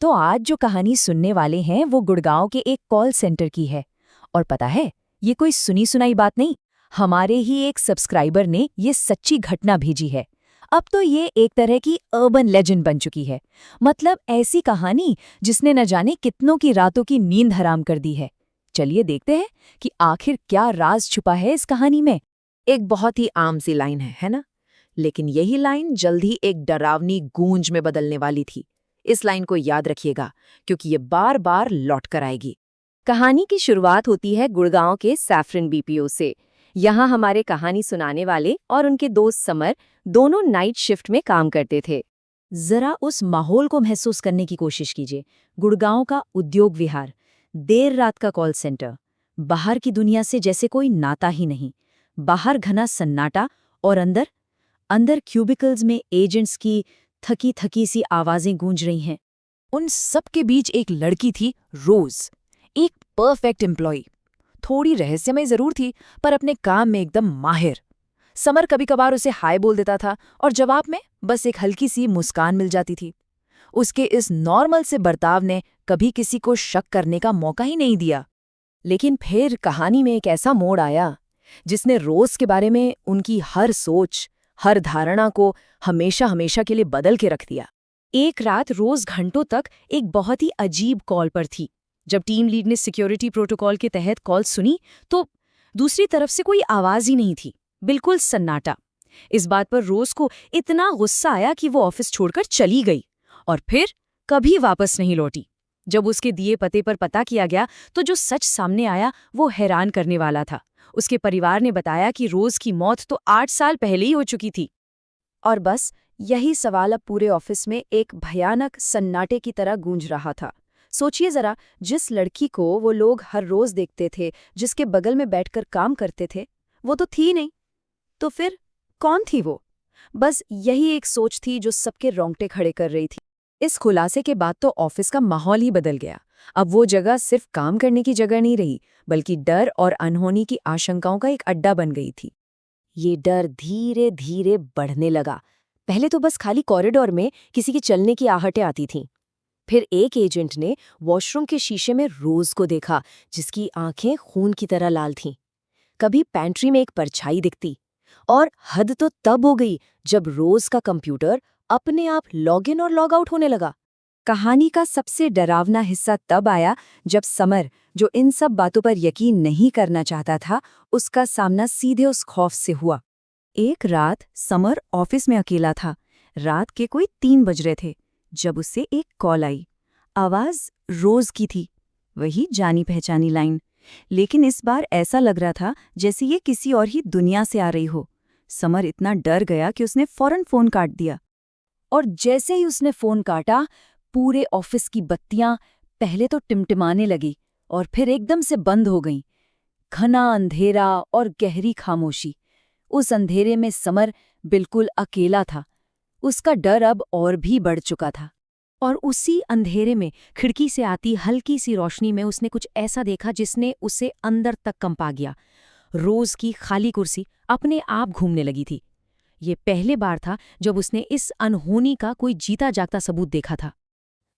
तो आज जो कहानी सुनने वाले हैं वो गुड़गांव के एक कॉल सेंटर की है। और पता है, ये कोई सुनी सुनाई बात नहीं, हमारे ही एक सब्सक्राइबर ने ये सच्ची घटना भेजी है। अब तो ये एक तरह की अर्बन लेजेंड बन चुकी है। मतलब ऐसी कहानी जिसने न जाने कितनों की रातों की नींद हराम कर दी है। चलिए देखते हैं कि आखिर क्या राज छुपा है इस कहानी में। एक बहुत ही आम सी लाइन है ना? लेकिन यही लाइन जल्द ही एक डरावनी गूंज में बदलने वाली थी। इस लाइन को याद रखिएगा, क्योंकि ये बार बार लौट कर आएगी। कहानी की शुरुआत होती है गुड़गांव के सैफरन बीपीओ से। यहाँ हमारे कहानी सुनाने वाले और उनके दोस्त समर दोनों नाइट शिफ्ट में काम करते थे। जरा उस माहौल को महसूस करने की कोशिश कीजिए। गुड़गांव का उद्योग विहार, देर रात का कॉल सेंटर, बाहर की दुनिया से जैसे कोई नाता ही नहीं। बाहर घना सन्नाटा और अंदर अंदर क्यूबिकल्स में एजेंट्स की थकी थकी सी आवाजें गूंज रही हैं। उन सब के बीच एक लड़की थी, रोज, एक परफेक्ट एम्प्लॉय। थोड़ी रहस्यमय जरूर थी, पर अपने काम में एकदम माहिर। समर कभी कभार उसे हाय बोल देता था और जवाब में बस एक हल्की सी मुस्कान मिल जाती थी। उसके इस नॉर्मल से बर्ताव ने कभी किसी को शक करने का मौका ही नहीं दिया। लेकिन फिर कहानी में एक ऐसा मोड़ आया जिसने रोज के बारे में उनकी हर सोच, हर धारणा को हमेशा हमेशा के लिए बदल के रख दिया। एक रात रोज घंटों तक एक बहुत ही अजीब कॉल पर थी। जब टीम लीड ने सिक्योरिटी प्रोटोकॉल के तहत कॉल सुनी तो दूसरी तरफ से कोई आवाज ही नहीं थी, बिल्कुल सन्नाटा। इस बात पर रोज को इतना गुस्सा आया कि वो ऑफिस छोड़कर चली गई और फिर कभी वापस नहीं लौटी। जब उसके दिए पते पर पता किया गया तो जो सच सामने आया वो हैरान करने वाला था। उसके परिवार ने बताया कि रोज की मौत तो 8 साल पहले ही हो चुकी थी। और बस यही सवाल अब पूरे ऑफिस में एक भयानक सन्नाटे की तरह गूंज रहा था। सोचिए जरा, जिस लड़की को वो लोग हर रोज देखते थे, जिसके बगल में बैठकर काम करते थे, वो तो थी नहीं। तो फिर कौन थी वो? बस यही एक सोच थी जो सबके रोंगटे खड़े कर रही थी। इस खुलासे के बाद तो ऑफिस का माहौल ही बदल गया। अब वो जगह सिर्फ काम करने की जगह नहीं रही, बल्कि डर और अनहोनी की आशंकाओं का एक अड्डा बन गई थी। ये डर धीरे धीरे बढ़ने लगा। पहले तो बस खाली कॉरिडोर में किसी के चलने की आहटें आती थीं। फिर एक एजेंट ने वॉशरूम के शीशे में रोज को देखा, जिसकी आंखें खून की तरह लाल थीं। कभी पैंट्री में एक परछाई दिखती। और हद तो तब हो गई जब रोज का कंप्यूटर अपने आप लॉगिन और लॉग आउट होने लगा। कहानी का सबसे डरावना हिस्सा तब आया जब समर, जो इन सब बातों पर यकीन नहीं करना चाहता था, उसका सामना सीधे उस खौफ से हुआ। एक रात समर ऑफिस में अकेला था। रात के कोई 3 बज रहे थे जब उसे एक कॉल आई। आवाज रोज की थी, वही जानी पहचानी लाइन। लेकिन इस बार ऐसा लग रहा था जैसे ये किसी और ही दुनिया से आ रही हो। समर इतना डर गया कि उसने फौरन फोन काट दिया। और जैसे ही उसने फोन काटा, पूरे ऑफिस की बत्तियां पहले तो टिमटिमाने लगी और फिर एकदम से बंद हो गईं। घना अंधेरा और गहरी खामोशी। उस अंधेरे में समर बिल्कुल अकेला था। उसका डर अब और भी बढ़ चुका था। और उसी अंधेरे में खिड़की से आती हल्की सी रोशनी में उसने कुछ ऐसा देखा जिसने उसे अंदर तक कंपा गया। रोज की खाली कुर्सी अपने आप घूमने लगी थी। ये पहले बार था जब उसने इस अनहोनी का कोई जीता जागता सबूत देखा था।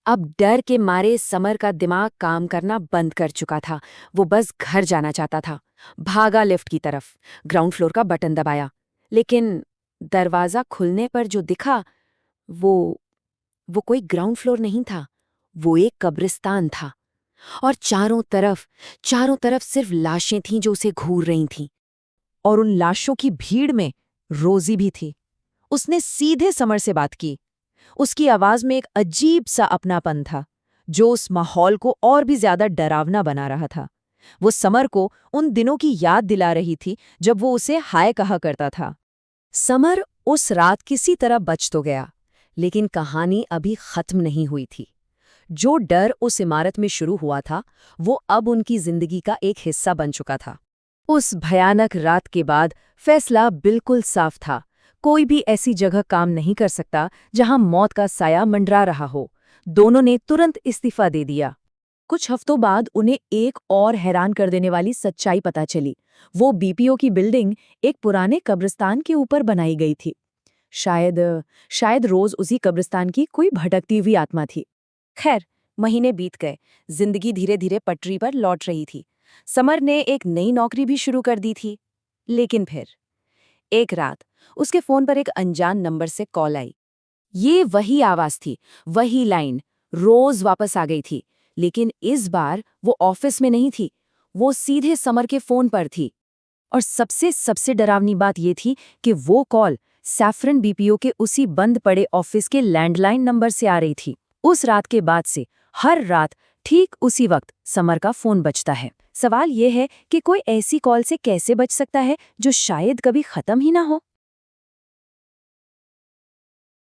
अब डर के मारे समर का दिमाग काम करना बंद कर चुका था। वो बस घर जाना चाहता था। भागा लिफ्ट की तरफ, ग्राउंड फ्लोर का बटन दबाया। लेकिन दरवाज़ा खुलने पर जो दिखा वो कोई ग्राउंड फ्लोर नहीं था, वो एक कब्रिस्तान था। और चारों तरफ सिर्फ लाशें थीं जो उसे घूर रही थीं। और उन लाशों की भीड़ में रोजी भी थी। उसने सीधे समर से बात की। उसकी आवाज में एक अजीब सा अपनापन था, जो उस माहौल को और भी ज्यादा डरावना बना रहा था। वो समर को उन दिनों की याद दिला रही थी जब वो उसे हाय कहा करता था। समर उस रात किसी तरह बच तो गया, लेकिन कहानी अभी खत्म नहीं हुई थी। जो डर उस इमारत में शुरू हुआ था, वो अब उनकी जिंदगी का एक हिस्सा बन चुका था। उस भयानक रात के बाद फैसला बिल्कुल साफ था। कोई भी ऐसी जगह काम नहीं कर सकता जहां मौत का साया मंडरा रहा हो। दोनों ने तुरंत इस्तीफा दे दिया। कुछ हफ्तों बाद उन्हें एक और हैरान कर देने वाली सच्चाई पता चली। वो बीपीओ की बिल्डिंग एक पुराने कब्रिस्तान के ऊपर बनाई गई थी। शायद रोज उसी कब्रिस्तान की कोई भटकती हुई आत्मा थी। खैर, महीने बीत गए, जिंदगी धीरे धीरे पटरी पर लौट रही थी। समर ने एक नई नौकरी भी शुरू कर दी थी। लेकिन फिर एक रात उसके फोन पर एक अनजान नंबर से कॉल आई। ये वही आवाज थी, वही लाइन, रोज वापस आ गई थी। लेकिन इस बार वो ऑफिस में नहीं थी, वो सीधे समर के फोन पर थी। और सबसे डरावनी बात ये थी कि वो कॉल सैफरन बीपीओ के उसी बंद पड़े ऑफिस के लैंडलाइन नंबर से आ रही थी। उस रात के बाद से हर रात ठीक उसी वक्त समर का फोन बजता है। सवाल ये है कि कोई ऐसी कॉल से कैसे बच सकता है जो शायद कभी खत्म ही ना हो।